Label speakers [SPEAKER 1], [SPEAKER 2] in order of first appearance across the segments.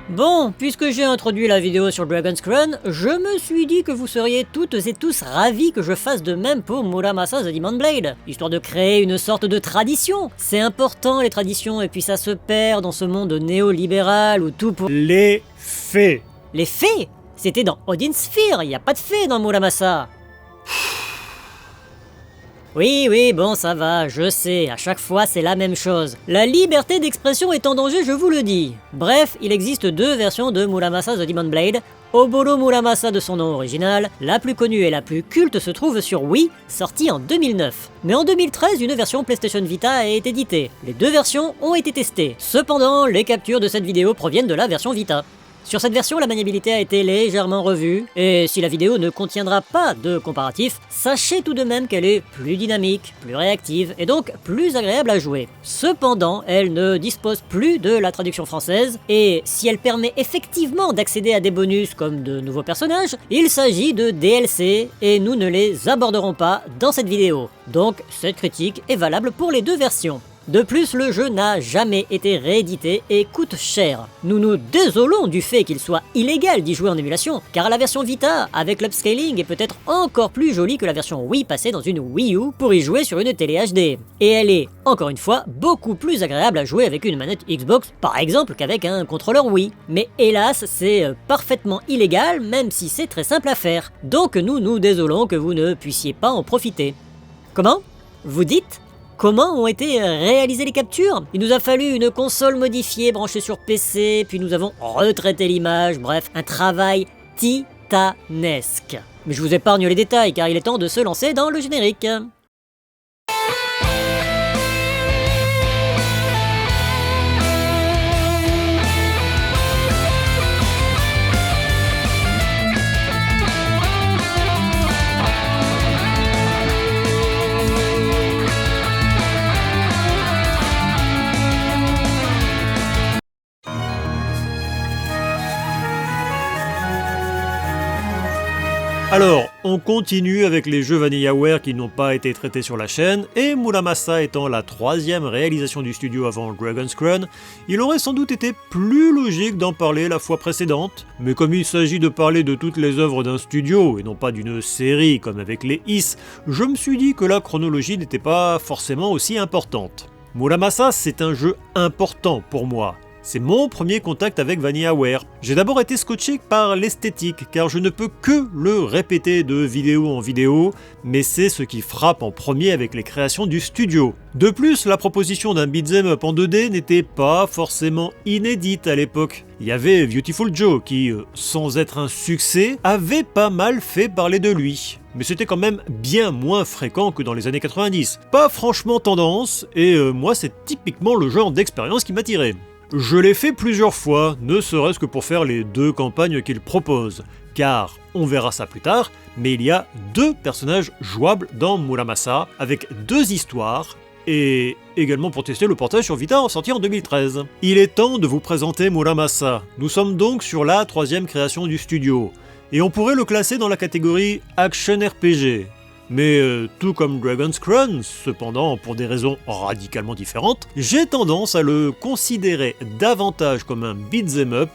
[SPEAKER 1] Bon, puisque j'ai introduit la vidéo sur Dragon's Crown, je me suis dit que vous seriez toutes et tous ravis que je fasse de même pour Muramasa The Demon Blade, histoire de créer une sorte de tradition. C'est important les traditions, et puis ça se perd dans ce monde néolibéral où tout pour...
[SPEAKER 2] Les fées.
[SPEAKER 1] Les fées? C'était dans Odin Sphere, y a pas de fées dans Muramasa. Oui, bon, ça va, je sais, à chaque fois c'est la même chose. La liberté d'expression est en danger, je vous le dis. Bref, il existe deux versions de Muramasa The Demon Blade. Oboro Muramasa de son nom original, la plus connue et la plus culte se trouve sur Wii, sortie en 2009. Mais en 2013, une version PlayStation Vita a été éditée. Les deux versions ont été testées. Cependant, les captures de cette vidéo proviennent de la version Vita. Sur cette version, la maniabilité a été légèrement revue, et si la vidéo ne contiendra pas de comparatif, sachez tout de même qu'elle est plus dynamique, plus réactive, et donc plus agréable à jouer. Cependant, elle ne dispose plus de la traduction française, et si elle permet effectivement d'accéder à des bonus comme de nouveaux personnages, il s'agit de DLC, et nous ne les aborderons pas dans cette vidéo. Donc, cette critique est valable pour les deux versions. De plus, le jeu n'a jamais été réédité et coûte cher. Nous nous désolons du fait qu'il soit illégal d'y jouer en émulation, car la version Vita, avec l'upscaling, est peut-être encore plus jolie que la version Wii passée dans une Wii U pour y jouer sur une télé HD. Et elle est, encore une fois, beaucoup plus agréable à jouer avec une manette Xbox, par exemple, qu'avec un contrôleur Wii. Mais hélas, c'est parfaitement illégal, même si c'est très simple à faire. Donc nous nous désolons que vous ne puissiez pas en profiter. Comment? Vous dites? Comment ont été réalisées les captures? Il nous a fallu une console modifiée branchée sur PC, puis nous avons retraité l'image, bref, un travail titanesque. Mais je vous épargne les détails car il est temps de se lancer dans le générique.
[SPEAKER 2] Alors, on continue avec les jeux VanillaWare qui n'ont pas été traités sur la chaîne, et Muramasa étant la troisième réalisation du studio avant Dragon's Crown, il aurait sans doute été plus logique d'en parler la fois précédente, mais comme il s'agit de parler de toutes les œuvres d'un studio et non pas d'une série comme avec les Is, je me suis dit que la chronologie n'était pas forcément aussi importante. Muramasa, c'est un jeu important pour moi. C'est mon premier contact avec VanillaWare. J'ai d'abord été scotché par l'esthétique, car je ne peux que le répéter de vidéo en vidéo, mais c'est ce qui frappe en premier avec les créations du studio. De plus, la proposition d'un beat'em up en 2D n'était pas forcément inédite à l'époque. Il y avait Beautiful Joe qui, sans être un succès, avait pas mal fait parler de lui. Mais c'était quand même bien moins fréquent que dans les années 90. Pas franchement tendance, et moi c'est typiquement le genre d'expérience qui m'attirait. Je l'ai fait plusieurs fois, ne serait-ce que pour faire les deux campagnes qu'il propose, car, on verra ça plus tard, mais il y a deux personnages jouables dans Muramasa, avec deux histoires, et également pour tester le portage sur Vita sorti en 2013. Il est temps de vous présenter Muramasa. Nous sommes donc sur la troisième création du studio, et on pourrait le classer dans la catégorie Action RPG. Mais tout comme Dragon's Crown, cependant pour des raisons radicalement différentes, j'ai tendance à le considérer davantage comme un beat'em up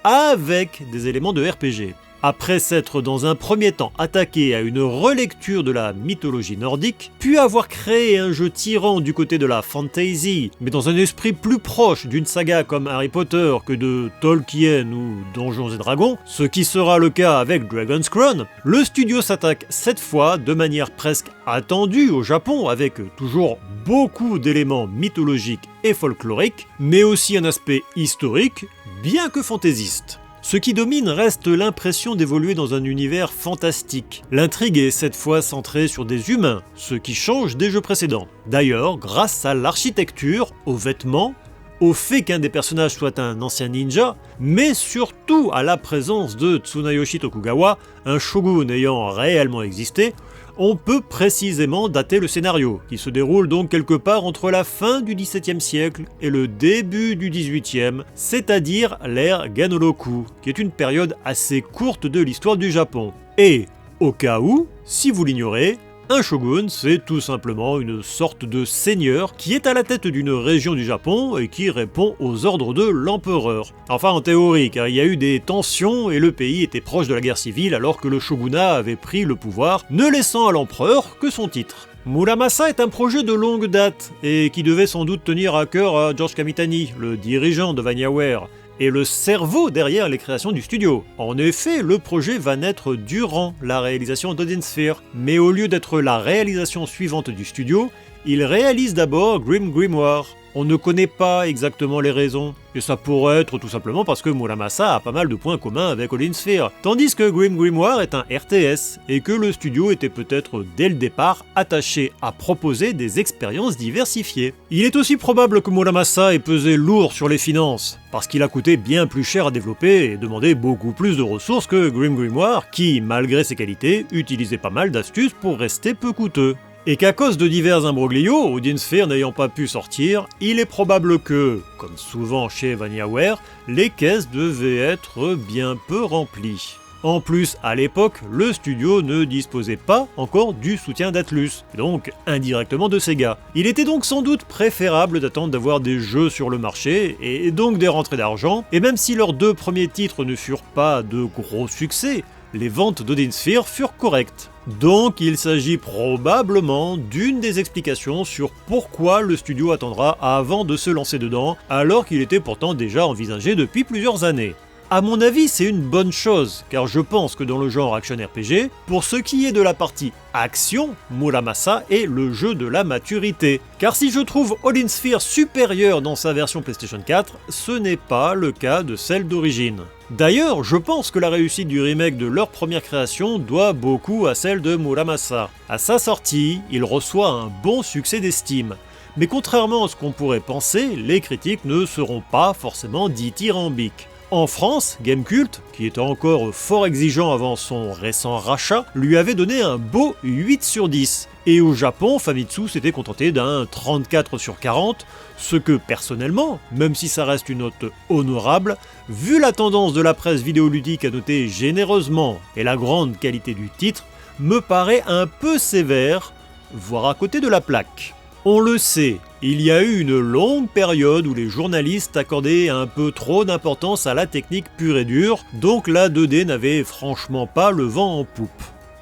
[SPEAKER 2] avec des éléments de RPG. Après s'être dans un premier temps attaqué à une relecture de la mythologie nordique, puis avoir créé un jeu tyran du côté de la fantasy, mais dans un esprit plus proche d'une saga comme Harry Potter que de Tolkien ou Donjons et Dragons, ce qui sera le cas avec Dragon's Crown, le studio s'attaque cette fois de manière presque attendue au Japon, avec toujours beaucoup d'éléments mythologiques et folkloriques, mais aussi un aspect historique, bien que fantaisiste. Ce qui domine reste l'impression d'évoluer dans un univers fantastique. L'intrigue est cette fois centrée sur des humains, ce qui change des jeux précédents. D'ailleurs, grâce à l'architecture, aux vêtements, au fait qu'un des personnages soit un ancien ninja, mais surtout à la présence de Tsunayoshi Tokugawa, un shogun ayant réellement existé, on peut précisément dater le scénario, qui se déroule donc quelque part entre la fin du XVIIe siècle et le début du XVIIIe, c'est-à-dire l'ère Ganoloku, qui est une période assez courte de l'histoire du Japon. Et, au cas où, si vous l'ignorez, Un shogun, c'est tout simplement une sorte de seigneur qui est à la tête d'une région du Japon et qui répond aux ordres de l'empereur. Enfin en théorie, car il y a eu des tensions et le pays était proche de la guerre civile alors que le shogunat avait pris le pouvoir, ne laissant à l'empereur que son titre. Muramasa est un projet de longue date et qui devait sans doute tenir à cœur à George Kamitani, le dirigeant de VanillaWare, et le cerveau derrière les créations du studio. En effet, le projet va naître durant la réalisation d'Odin Sphere, mais au lieu d'être la réalisation suivante du studio, il réalise d'abord Grim Grimoire. On ne connaît pas exactement les raisons, et ça pourrait être tout simplement parce que Muramasa a pas mal de points communs avec Odin Sphere, tandis que Grim Grimoire est un RTS, et que le studio était peut-être dès le départ attaché à proposer des expériences diversifiées. Il est aussi probable que Muramasa ait pesé lourd sur les finances, parce qu'il a coûté bien plus cher à développer et demandé beaucoup plus de ressources que Grim Grimoire, qui, malgré ses qualités, utilisait pas mal d'astuces pour rester peu coûteux. Et qu'à cause de divers imbroglios, Odin Sphere n'ayant pas pu sortir, il est probable que, comme souvent chez VanillaWare, les caisses devaient être bien peu remplies. En plus, à l'époque, le studio ne disposait pas encore du soutien d'Atlus, donc indirectement de Sega. Il était donc sans doute préférable d'attendre d'avoir des jeux sur le marché, et donc des rentrées d'argent, et même si leurs 2 premiers titres ne furent pas de gros succès, les ventes d'Odin Sphere furent correctes. Donc il s'agit probablement d'une des explications sur pourquoi le studio attendra avant de se lancer dedans, alors qu'il était pourtant déjà envisagé depuis plusieurs années. A mon avis, c'est une bonne chose, car je pense que dans le genre action RPG, pour ce qui est de la partie action, Muramasa est le jeu de la maturité. Car si je trouve Odin Sphere supérieur dans sa version PlayStation 4, ce n'est pas le cas de celle d'origine. D'ailleurs, je pense que la réussite du remake de leur première création doit beaucoup à celle de Muramasa. À sa sortie, il reçoit un bon succès d'estime. Mais contrairement à ce qu'on pourrait penser, les critiques ne seront pas forcément dithyrambiques. En France, Gamekult, qui était encore fort exigeant avant son récent rachat, lui avait donné un beau 8 sur 10. Et au Japon, Famitsu s'était contenté d'un 34 sur 40, ce que personnellement, même si ça reste une note honorable, vu la tendance de la presse vidéoludique à noter généreusement et la grande qualité du titre, me paraît un peu sévère, voire à côté de la plaque. On le sait, il y a eu une longue période où les journalistes accordaient un peu trop d'importance à la technique pure et dure, donc la 2D n'avait franchement pas le vent en poupe.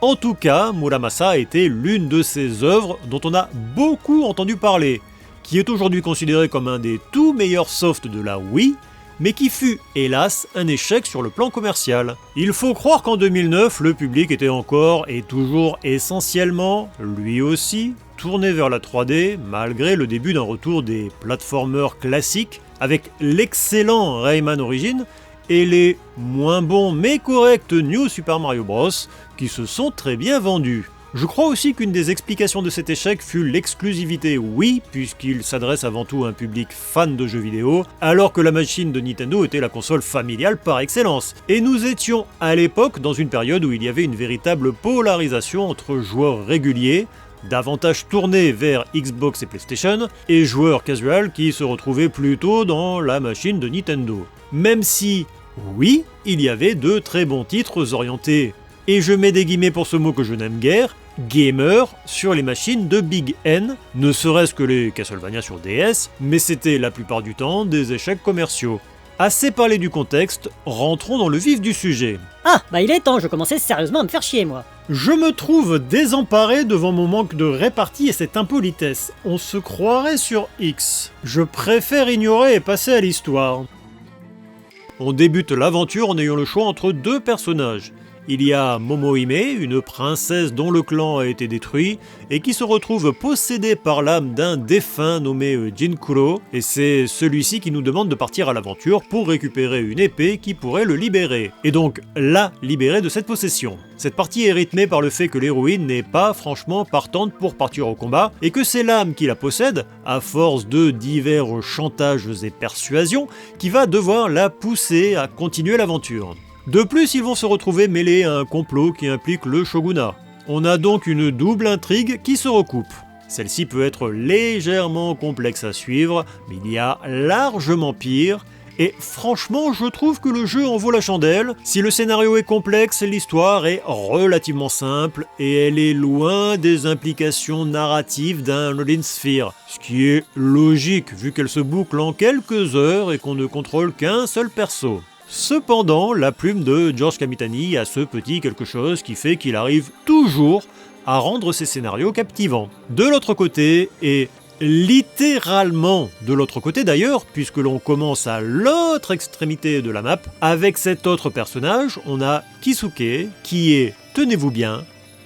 [SPEAKER 2] En tout cas, Muramasa a été l'une de ces œuvres dont on a beaucoup entendu parler, qui est aujourd'hui considéré comme un des tout meilleurs softs de la Wii, mais qui fut, hélas, un échec sur le plan commercial. Il faut croire qu'en 2009, le public était encore et toujours essentiellement, lui aussi, tourné vers la 3D, malgré le début d'un retour des platformers classiques, avec l'excellent Rayman Origins et les moins bons mais corrects New Super Mario Bros, qui se sont très bien vendus. Je crois aussi qu'une des explications de cet échec fut l'exclusivité Wii, puisqu'il s'adresse avant tout à un public fan de jeux vidéo, alors que la machine de Nintendo était la console familiale par excellence. Et nous étions à l'époque dans une période où il y avait une véritable polarisation entre joueurs réguliers, davantage tournés vers Xbox et PlayStation, et joueurs casual qui se retrouvaient plutôt dans la machine de Nintendo. Même si, oui, il y avait de très bons titres orientés, et je mets des guillemets pour ce mot que je n'aime guère, gamer sur les machines de Big N, ne serait-ce que les Castlevania sur DS, mais c'était la plupart du temps des échecs commerciaux. Assez parlé du contexte, rentrons dans le vif du sujet.
[SPEAKER 1] Ah, bah il est temps, je commençais sérieusement à me faire chier moi.
[SPEAKER 2] Je me trouve désemparé devant mon manque de répartie et cette impolitesse. On se croirait sur X. Je préfère ignorer et passer à l'histoire. On débute l'aventure en ayant le choix entre 2 personnages. Il y a Momohime, une princesse dont le clan a été détruit et qui se retrouve possédée par l'âme d'un défunt nommé Jinkuro, et c'est celui-ci qui nous demande de partir à l'aventure pour récupérer une épée qui pourrait le libérer, et donc la libérer de cette possession. Cette partie est rythmée par le fait que l'héroïne n'est pas franchement partante pour partir au combat, et que c'est l'âme qui la possède, à force de divers chantages et persuasions, qui va devoir la pousser à continuer l'aventure. De plus, ils vont se retrouver mêlés à un complot qui implique le shogunat. On a donc une double intrigue qui se recoupe. Celle-ci peut être légèrement complexe à suivre, mais il y a largement pire, Et franchement, je trouve que le jeu en vaut la chandelle. Si le scénario est complexe, l'histoire est relativement simple et elle est loin des implications narratives d'un Loading Sphere. Ce qui est logique vu qu'elle se boucle en quelques heures et qu'on ne contrôle qu'un seul perso. Cependant, la plume de George Kamitani a ce petit quelque chose qui fait qu'il arrive toujours à rendre ses scénarios captivants. De l'autre côté, et littéralement de l'autre côté d'ailleurs, puisque l'on commence à l'autre extrémité de la map, avec cet autre personnage, on a Kisuke, qui est, tenez-vous bien,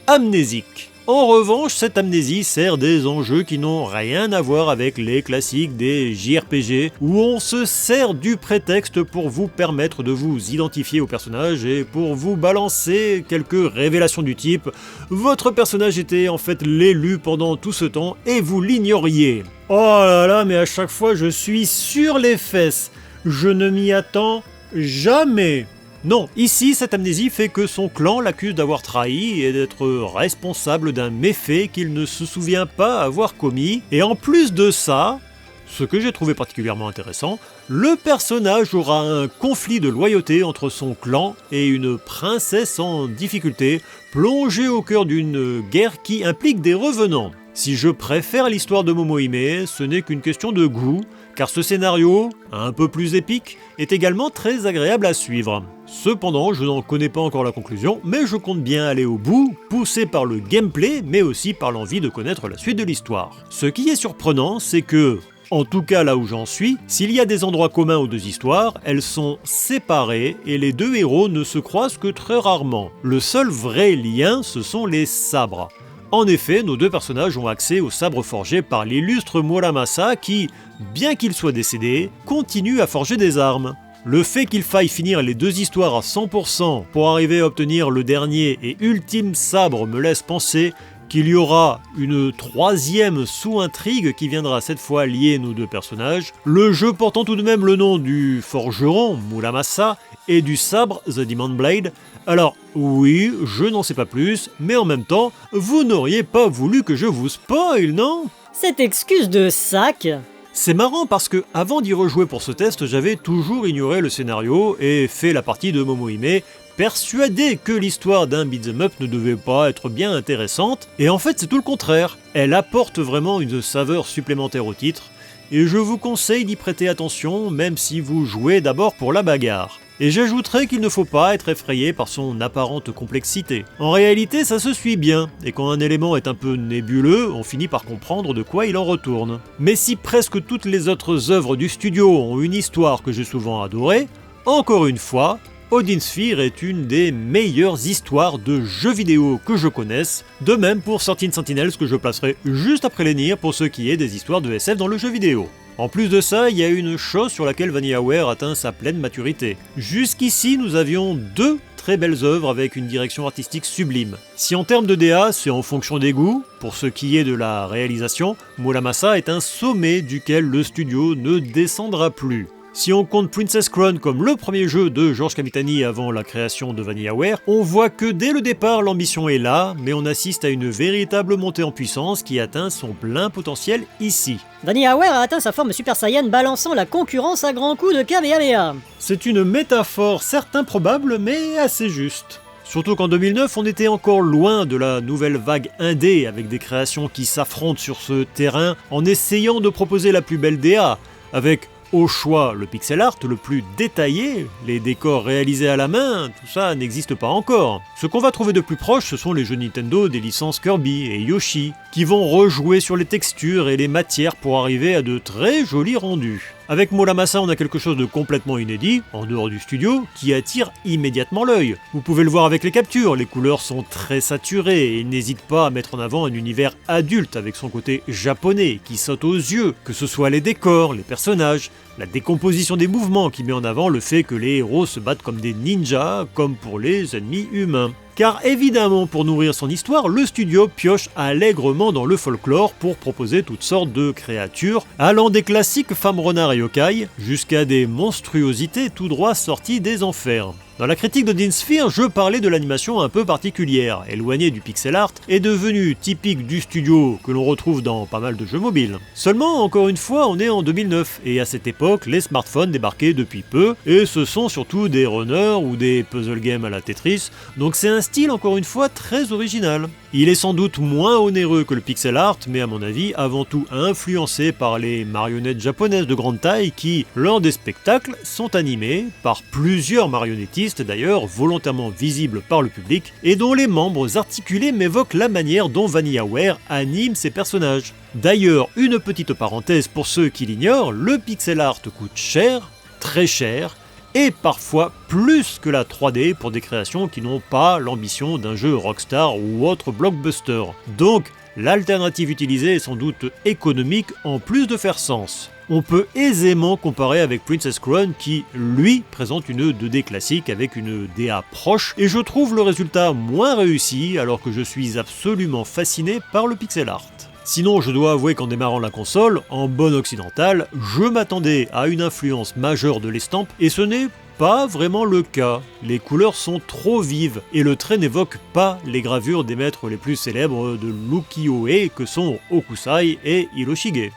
[SPEAKER 2] amnésique. En revanche, cette amnésie sert des enjeux qui n'ont rien à voir avec les classiques des JRPG, où on se sert du prétexte pour vous permettre de vous identifier au personnage et pour vous balancer quelques révélations du type « Votre personnage était en fait l'élu pendant tout ce temps et vous l'ignoriez ». Oh là là, mais à chaque fois je suis sur les fesses, je ne m'y attends jamais. Non, ici, cette amnésie fait que son clan l'accuse d'avoir trahi et d'être responsable d'un méfait qu'il ne se souvient pas avoir commis. Et en plus de ça, ce que j'ai trouvé particulièrement intéressant, le personnage aura un conflit de loyauté entre son clan et une princesse en difficulté, plongée au cœur d'une guerre qui implique des revenants. Si je préfère l'histoire de Momohime, ce n'est qu'une question de goût, car ce scénario, un peu plus épique, est également très agréable à suivre. Cependant, je n'en connais pas encore la conclusion, mais je compte bien aller au bout, poussé par le gameplay, mais aussi par l'envie de connaître la suite de l'histoire. Ce qui est surprenant, c'est que, en tout cas là où j'en suis, s'il y a des endroits communs aux deux histoires, elles sont séparées et les deux héros ne se croisent que très rarement. Le seul vrai lien, ce sont les sabres. En effet, nos deux personnages ont accès au sabre forgé par l'illustre Muramasa qui, bien qu'il soit décédé, continue à forger des armes. Le fait qu'il faille finir les deux histoires à 100% pour arriver à obtenir le dernier et ultime sabre me laisse penser qu'il y aura une troisième sous-intrigue qui viendra cette fois lier nos deux personnages, le jeu portant tout de même le nom du forgeron, Muramasa, et du sabre, The Demon Blade. Alors oui, je n'en sais pas plus, mais en même temps, vous n'auriez pas voulu que je vous spoil, non ?
[SPEAKER 1] Cette excuse de sac.
[SPEAKER 2] C'est marrant parce que avant d'y rejouer pour ce test, j'avais toujours ignoré le scénario et fait la partie de Momohime, persuadé que l'histoire d'un beat'em up ne devait pas être bien intéressante, et en fait c'est tout le contraire. Elle apporte vraiment une saveur supplémentaire au titre, et je vous conseille d'y prêter attention même si vous jouez d'abord pour la bagarre. Et j'ajouterai qu'il ne faut pas être effrayé par son apparente complexité. En réalité, ça se suit bien, et quand un élément est un peu nébuleux, on finit par comprendre de quoi il en retourne. Mais si presque toutes les autres œuvres du studio ont une histoire que j'ai souvent adorée, encore une fois, Odin Sphere est une des meilleures histoires de jeux vidéo que je connaisse, de même pour 13 Sentinels que je placerai juste après les Nier pour ce qui est des histoires de SF dans le jeu vidéo. En plus de ça, il y a une chose sur laquelle VanillaWare atteint sa pleine maturité. Jusqu'ici, nous avions deux très belles œuvres avec une direction artistique sublime. Si en termes de DA, c'est en fonction des goûts, pour ce qui est de la réalisation, Muramasa est un sommet duquel le studio ne descendra plus. Si on compte Princess Crown comme le premier jeu de George Kamitani avant la création de VanillaWare, on voit que dès le départ l'ambition est là, mais on assiste à une véritable montée en puissance qui atteint son plein potentiel ici.
[SPEAKER 1] VanillaWare a atteint sa forme Super Saiyan balançant la concurrence à grands coups de Kamehameha.
[SPEAKER 2] C'est une métaphore certes improbable mais assez juste. Surtout qu'en 2009, on était encore loin de la nouvelle vague indé avec des créations qui s'affrontent sur ce terrain en essayant de proposer la plus belle DA, avec au choix le pixel art le plus détaillé, les décors réalisés à la main, tout ça n'existe pas encore. Ce qu'on va trouver de plus proche, ce sont les jeux Nintendo des licences Kirby et Yoshi, qui vont rejouer sur les textures et les matières pour arriver à de très jolis rendus. Avec Muramasa, on a quelque chose de complètement inédit, en dehors du studio, qui attire immédiatement l'œil. Vous pouvez le voir avec les captures, les couleurs sont très saturées et il n'hésite pas à mettre en avant un univers adulte avec son côté japonais qui saute aux yeux, que ce soit les décors, les personnages, la décomposition des mouvements qui met en avant le fait que les héros se battent comme des ninjas, comme pour les ennemis humains. Car évidemment, pour nourrir son histoire, le studio pioche allègrement dans le folklore pour proposer toutes sortes de créatures, allant des classiques femmes renards et yokai, jusqu'à des monstruosités tout droit sorties des enfers. Dans la critique de Dean Sphere, je parlais de l'animation un peu particulière, éloignée du pixel art, et devenue typique du studio que l'on retrouve dans pas mal de jeux mobiles. Seulement, encore une fois, on est en 2009, et à cette époque, les smartphones débarquaient depuis peu, et ce sont surtout des runners ou des puzzle games à la Tetris, donc c'est un style encore une fois très original. Il est sans doute moins onéreux que le pixel art, mais à mon avis avant tout influencé par les marionnettes japonaises de grande taille qui, lors des spectacles, sont animées par plusieurs marionnettistes d'ailleurs volontairement visibles par le public et dont les membres articulés m'évoquent la manière dont VanillaWare anime ses personnages. D'ailleurs, une petite parenthèse pour ceux qui l'ignorent, le pixel art coûte cher, très cher, et parfois plus que la 3D pour des créations qui n'ont pas l'ambition d'un jeu Rockstar ou autre blockbuster. Donc, l'alternative utilisée est sans doute économique en plus de faire sens. On peut aisément comparer avec Princess Crown qui, lui, présente une 2D classique avec une DA proche et je trouve le résultat moins réussi alors que je suis absolument fasciné par le pixel art. Sinon, je dois avouer qu'en démarrant la console, en bon occidental, je m'attendais à une influence majeure de l'estampe et ce n'est pas vraiment le cas. Les couleurs sont trop vives et le trait n'évoque pas les gravures des maîtres les plus célèbres de l'ukiyo-e que sont Hokusai et Hiroshige.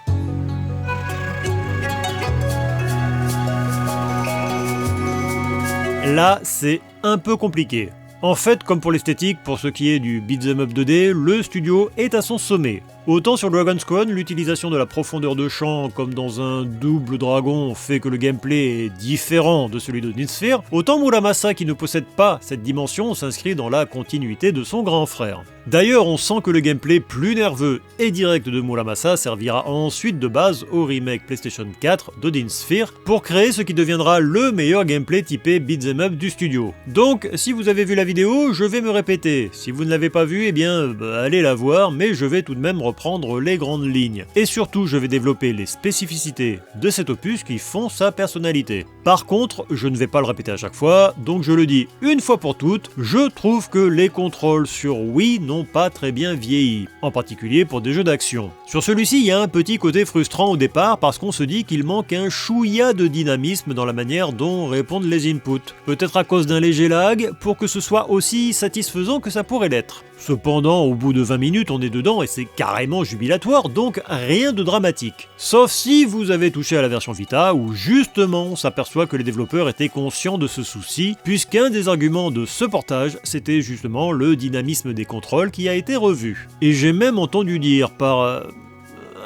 [SPEAKER 2] Là, c'est un peu compliqué. En fait, comme pour l'esthétique, pour ce qui est du beat'em up 2D, le studio est à son sommet. Autant sur Dragon's Crown, l'utilisation de la profondeur de champ comme dans un double dragon fait que le gameplay est différent de celui de Dean Sphere, autant Muramasa qui ne possède pas cette dimension s'inscrit dans la continuité de son grand frère. D'ailleurs, on sent que le gameplay plus nerveux et direct de Muramasa servira ensuite de base au remake PlayStation 4 de Dean Sphere pour créer ce qui deviendra le meilleur gameplay typé beat'em up du studio. Donc, si vous avez vu la vidéo, je vais me répéter. Si vous ne l'avez pas vue, eh bien, allez la voir, mais je vais tout de même reprendre les grandes lignes. Et surtout, je vais développer les spécificités de cet opus qui font sa personnalité. Par contre, je ne vais pas le répéter à chaque fois, donc je le dis une fois pour toutes, je trouve que les contrôles sur Wii n'ont pas très bien vieilli, en particulier pour des jeux d'action. Sur celui-ci, il y a un petit côté frustrant au départ parce qu'on se dit qu'il manque un chouïa de dynamisme dans la manière dont répondent les inputs. Peut-être à cause d'un léger lag, pour que ce soit aussi satisfaisant que ça pourrait l'être. Cependant, au bout de 20 minutes, on est dedans et c'est carrément jubilatoire, donc rien de dramatique. Sauf si vous avez touché à la version Vita, où justement on s'aperçoit que les développeurs étaient conscients de ce souci, puisqu'un des arguments de ce portage, c'était justement le dynamisme des contrôles qui a été revu. Et j'ai même entendu dire par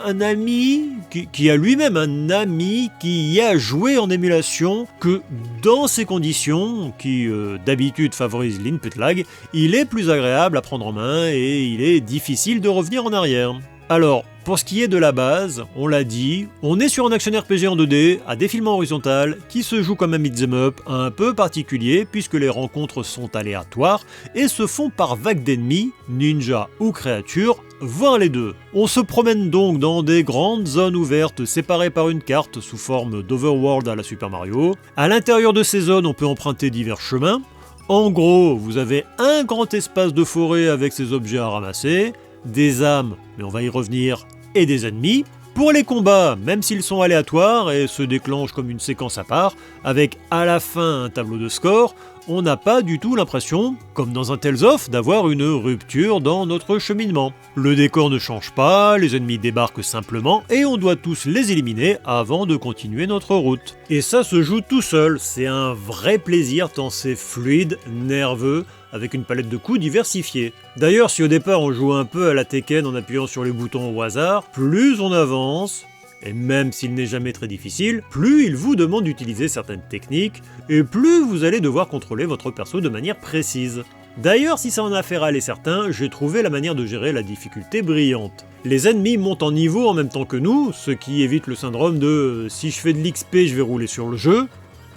[SPEAKER 2] un ami, qui a lui-même un ami qui y a joué en émulation, que dans ces conditions, qui d'habitude favorisent l'input lag, il est plus agréable à prendre en main et il est difficile de revenir en arrière. Alors, pour ce qui est de la base, on l'a dit, on est sur un action RPG en 2D à défilement horizontal qui se joue comme un beat'em up un peu particulier puisque les rencontres sont aléatoires et se font par vagues d'ennemis, ninjas ou créatures, voire les deux. On se promène donc dans des grandes zones ouvertes séparées par une carte sous forme d'overworld à la Super Mario. À l'intérieur de ces zones, on peut emprunter divers chemins. En gros, vous avez un grand espace de forêt avec ses objets à ramasser, des âmes, mais on va y revenir, et des ennemis. Pour les combats, même s'ils sont aléatoires et se déclenchent comme une séquence à part, avec à la fin un tableau de score, on n'a pas du tout l'impression, comme dans un Tales of, d'avoir une rupture dans notre cheminement. Le décor ne change pas, les ennemis débarquent simplement et on doit tous les éliminer avant de continuer notre route. Et ça se joue tout seul, c'est un vrai plaisir tant c'est fluide, nerveux, avec une palette de coups diversifiée. D'ailleurs, si au départ on joue un peu à la Tekken en appuyant sur les boutons au hasard, plus on avance, et même s'il n'est jamais très difficile, plus il vous demande d'utiliser certaines techniques, et plus vous allez devoir contrôler votre perso de manière précise. D'ailleurs, si ça en a fait râler certains, j'ai trouvé la manière de gérer la difficulté brillante. Les ennemis montent en niveau en même temps que nous, ce qui évite le syndrome de « si je fais de l'XP, je vais rouler sur le jeu ».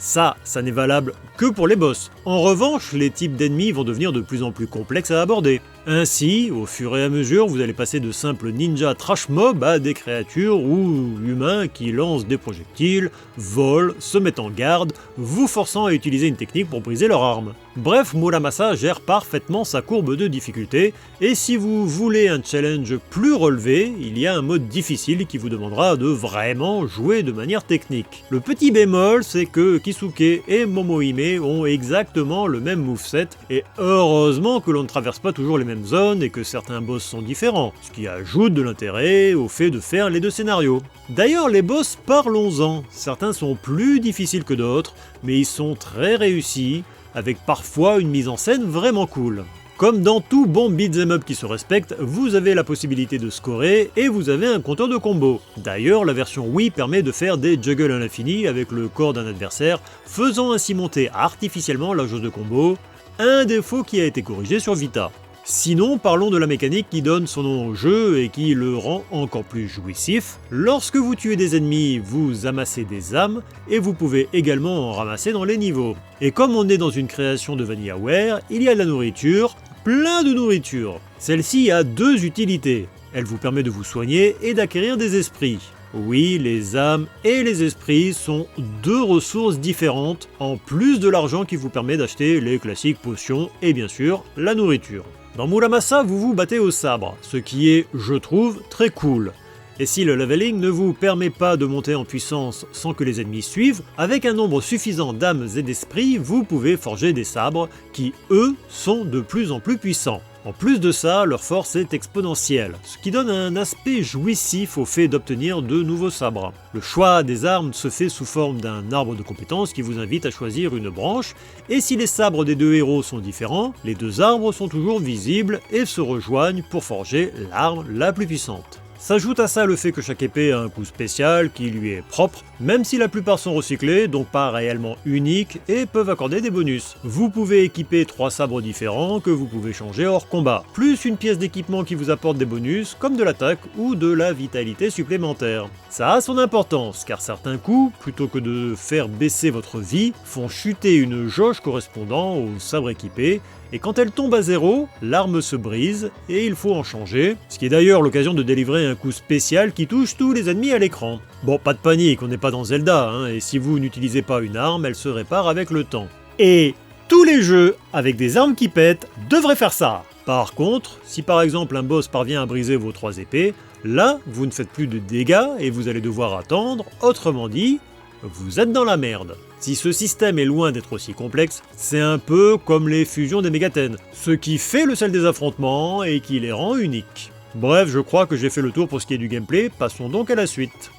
[SPEAKER 2] Ça n'est valable que pour les boss. En revanche, les types d'ennemis vont devenir de plus en plus complexes à aborder. Ainsi, au fur et à mesure, vous allez passer de simples ninjas trash mob à des créatures ou humains qui lancent des projectiles, volent, se mettent en garde, vous forçant à utiliser une technique pour briser leur arme. Bref, Muramasa gère parfaitement sa courbe de difficulté, et si vous voulez un challenge plus relevé, il y a un mode difficile qui vous demandera de vraiment jouer de manière technique. Le petit bémol, c'est que Kisuke et Momohime ont exactement le même moveset, et heureusement que l'on ne traverse pas toujours les mêmes zones et que certains boss sont différents, ce qui ajoute de l'intérêt au fait de faire les deux scénarios. D'ailleurs, les boss, parlons-en, certains sont plus difficiles que d'autres, mais ils sont très réussis, avec parfois une mise en scène vraiment cool. Comme dans tout bon beat'em up qui se respecte, vous avez la possibilité de scorer et vous avez un compteur de combos. D'ailleurs, la version Wii permet de faire des juggles à l'infini avec le corps d'un adversaire, faisant ainsi monter artificiellement la jauge de combo, un défaut qui a été corrigé sur Vita. Sinon, parlons de la mécanique qui donne son nom au jeu et qui le rend encore plus jouissif. Lorsque vous tuez des ennemis, vous amassez des âmes et vous pouvez également en ramasser dans les niveaux. Et comme on est dans une création de VanillaWare, il y a de la nourriture, plein de nourriture. Celle-ci a deux utilités. Elle vous permet de vous soigner et d'acquérir des esprits. Oui, les âmes et les esprits sont deux ressources différentes, en plus de l'argent qui vous permet d'acheter les classiques potions et bien sûr la nourriture. Dans Muramasa, vous vous battez au sabre, ce qui est, je trouve, très cool. Et si le leveling ne vous permet pas de monter en puissance sans que les ennemis suivent, avec un nombre suffisant d'âmes et d'esprits, vous pouvez forger des sabres qui, eux, sont de plus en plus puissants. En plus de ça, leur force est exponentielle, ce qui donne un aspect jouissif au fait d'obtenir de nouveaux sabres. Le choix des armes se fait sous forme d'un arbre de compétences qui vous invite à choisir une branche, et si les sabres des deux héros sont différents, les deux arbres sont toujours visibles et se rejoignent pour forger l'arme la plus puissante. S'ajoute à ça le fait que chaque épée a un coup spécial qui lui est propre, même si la plupart sont recyclés, donc pas réellement uniques, et peuvent accorder des bonus. Vous pouvez équiper 3 sabres différents que vous pouvez changer hors combat, plus une pièce d'équipement qui vous apporte des bonus, comme de l'attaque ou de la vitalité supplémentaire. Ça a son importance, car certains coups, plutôt que de faire baisser votre vie, font chuter une jauge correspondant au sabre équipé, et quand elle tombe à zéro, l'arme se brise et il faut en changer, ce qui est d'ailleurs l'occasion de délivrer un coup spécial qui touche tous les ennemis à l'écran. Bon, pas de panique, on n'est pas dans Zelda, et si vous n'utilisez pas une arme, elle se répare avec le temps. Et tous les jeux avec des armes qui pètent devraient faire ça. Par contre, si par exemple un boss parvient à briser vos 3 épées, là, vous ne faites plus de dégâts et vous allez devoir attendre, autrement dit, vous êtes dans la merde. Si ce système est loin d'être aussi complexe, c'est un peu comme les fusions des Megaten, ce qui fait le sel des affrontements et qui les rend uniques. Bref, je crois que j'ai fait le tour pour ce qui est du gameplay, passons donc à la suite.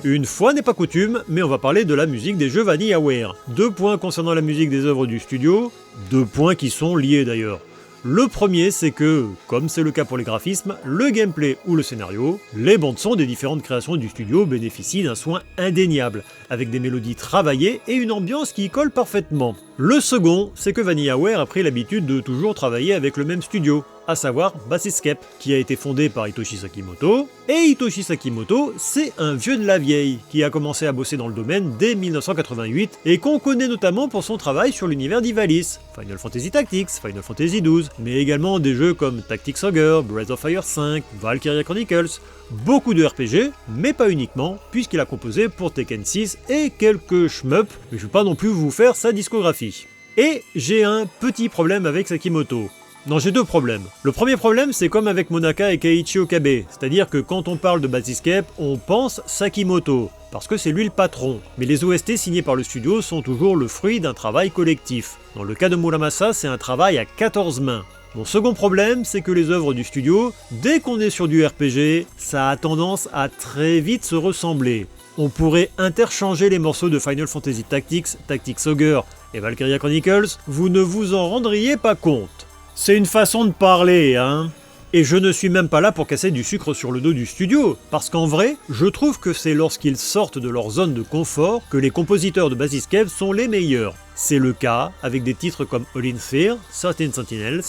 [SPEAKER 2] Une fois n'est pas coutume, mais on va parler de la musique des jeux VanillaWare. 2 points concernant la musique des œuvres du studio, 2 points qui sont liés d'ailleurs. Le premier, c'est que, comme c'est le cas pour les graphismes, le gameplay ou le scénario, les bandes-son des différentes créations du studio bénéficient d'un soin indéniable, avec des mélodies travaillées et une ambiance qui y colle parfaitement. Le second, c'est que VanillaWare a pris l'habitude de toujours travailler avec le même studio, à savoir Basiscape, qui a été fondé par Hitoshi Sakimoto, et Hitoshi Sakimoto, c'est un vieux de la vieille, qui a commencé à bosser dans le domaine dès 1988, et qu'on connaît notamment pour son travail sur l'univers d'Ivalice, Final Fantasy Tactics, Final Fantasy XII, mais également des jeux comme Tactics Ogre, Breath of Fire 5, Valkyria Chronicles, beaucoup de RPG, mais pas uniquement, puisqu'il a composé pour Tekken 6 et quelques shmups, mais je vais pas non plus vous faire sa discographie. Et j'ai un petit problème avec Sakimoto. Non, j'ai 2 problèmes. Le premier problème, c'est comme avec Monaka et Keiichi Okabe, c'est-à-dire que quand on parle de Basiscape, on pense Sakimoto, parce que c'est lui le patron. Mais les OST signés par le studio sont toujours le fruit d'un travail collectif. Dans le cas de Muramasa, c'est un travail à 14 mains. Mon second problème, c'est que les œuvres du studio, dès qu'on est sur du RPG, ça a tendance à très vite se ressembler. On pourrait interchanger les morceaux de Final Fantasy Tactics, Tactics Ogre et Valkyria Chronicles, vous ne vous en rendriez pas compte. C'est une façon de parler, hein. Et je ne suis même pas là pour casser du sucre sur le dos du studio, parce qu'en vrai, je trouve que c'est lorsqu'ils sortent de leur zone de confort que les compositeurs de Basiscape sont les meilleurs. C'est le cas avec des titres comme All in Fear, 13 Sentinels,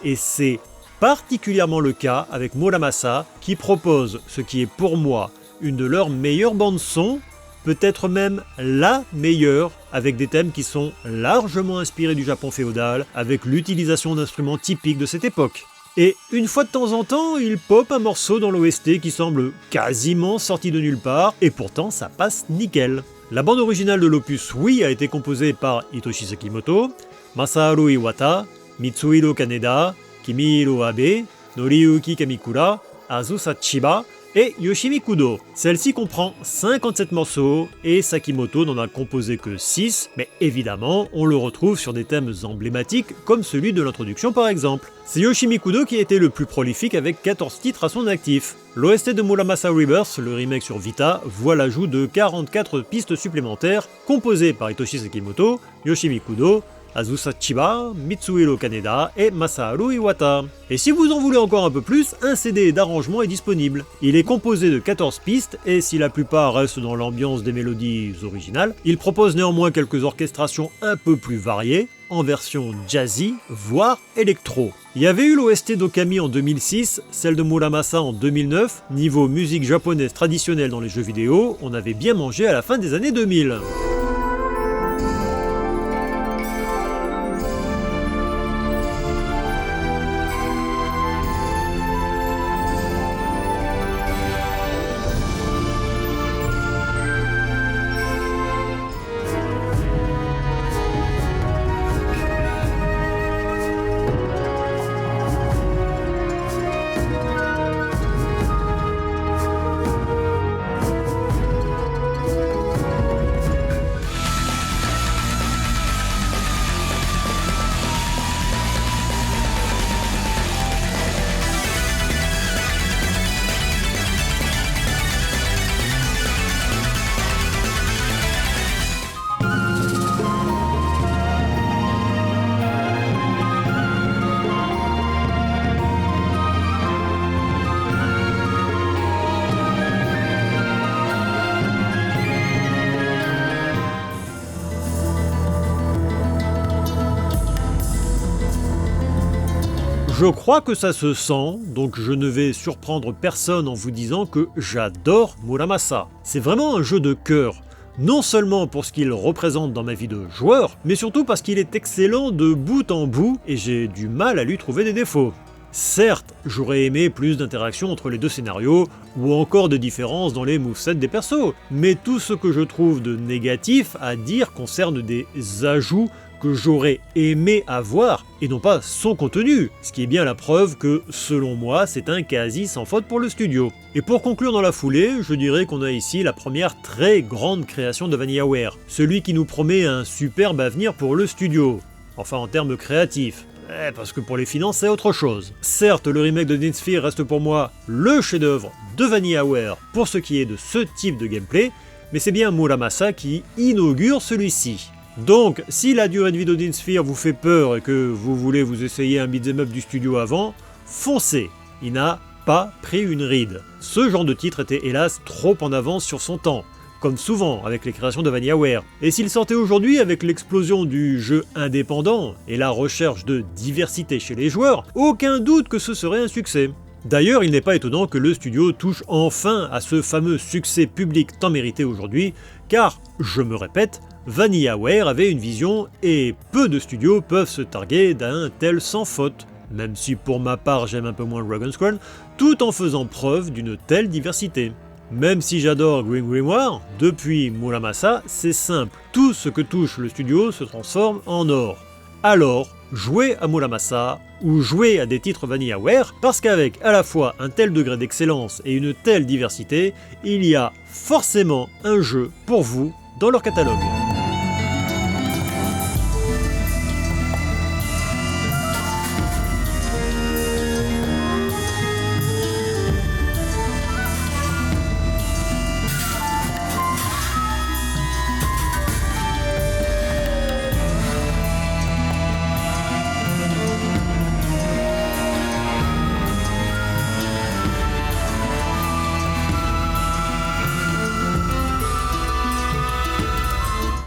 [SPEAKER 2] et c'est particulièrement le cas avec Muramasa, qui propose ce qui est pour moi une de leurs meilleures bandes son, peut-être même la meilleure, avec des thèmes qui sont largement inspirés du Japon féodal, avec l'utilisation d'instruments typiques de cette époque. Et une fois de temps en temps, il pop un morceau dans l'OST qui semble quasiment sorti de nulle part, et pourtant ça passe nickel. La bande originale de l'opus Wii a été composée par Hitoshi Sakimoto, Masaharu Iwata, Mitsuhiro Kaneda, Kimihiro Abe, Noriyuki Kamikura, Azusa Chiba et Yoshimi Kudo. Celle-ci comprend 57 morceaux et Sakimoto n'en a composé que 6, mais évidemment on le retrouve sur des thèmes emblématiques comme celui de l'introduction par exemple. C'est Yoshimi Kudo qui a été le plus prolifique avec 14 titres à son actif. L'OST de Muramasa Rebirth, le remake sur Vita, voit l'ajout de 44 pistes supplémentaires composées par Hitoshi Sakimoto, Yoshimi Kudo, Azusa Chiba, Mitsuhiro Kaneda et Masaharu Iwata. Et si vous en voulez encore un peu plus, un CD d'arrangement est disponible. Il est composé de 14 pistes et si la plupart restent dans l'ambiance des mélodies originales, il propose néanmoins quelques orchestrations un peu plus variées, en version jazzy, voire électro. Il y avait eu l'OST d'Okami en 2006, celle de Muramasa en 2009, niveau musique japonaise traditionnelle dans les jeux vidéo, on avait bien mangé à la fin des années 2000. Je crois que ça se sent, donc je ne vais surprendre personne en vous disant que j'adore Muramasa. C'est vraiment un jeu de cœur, non seulement pour ce qu'il représente dans ma vie de joueur, mais surtout parce qu'il est excellent de bout en bout et j'ai du mal à lui trouver des défauts. Certes, j'aurais aimé plus d'interactions entre les deux scénarios, ou encore de différences dans les movesets des persos, mais tout ce que je trouve de négatif à dire concerne des ajouts que j'aurais aimé avoir, et non pas son contenu, ce qui est bien la preuve que, selon moi, c'est un quasi sans faute pour le studio. Et pour conclure dans la foulée, je dirais qu'on a ici la première très grande création de VanillaWare, celui qui nous promet un superbe avenir pour le studio, enfin en termes créatifs. Parce que pour les finances, c'est autre chose. Certes, le remake de Dinsphere reste pour moi le chef-d'œuvre de VanillaWare pour ce qui est de ce type de gameplay, mais c'est bien Muramasa qui inaugure celui-ci. Donc, si la durée de vie de Dinsphere vous fait peur et que vous voulez vous essayer un beat'em up du studio avant, foncez, il n'a pas pris une ride. Ce genre de titre était hélas trop en avance sur son temps, comme souvent avec les créations de VanillaWare. Et s'il sortait aujourd'hui avec l'explosion du jeu indépendant et la recherche de diversité chez les joueurs, aucun doute que ce serait un succès. D'ailleurs, il n'est pas étonnant que le studio touche enfin à ce fameux succès public tant mérité aujourd'hui, car, je me répète, VanillaWare avait une vision et peu de studios peuvent se targuer d'un tel sans faute, même si pour ma part j'aime un peu moins Dragon's Crown, tout en faisant preuve d'une telle diversité. Même si j'adore Grim Grimoire, depuis Muramasa, c'est simple, tout ce que touche le studio se transforme en or. Alors, jouez à Muramasa ou jouez à des titres VanillaWare, parce qu'avec à la fois un tel degré d'excellence et une telle diversité, il y a forcément un jeu pour vous dans leur catalogue.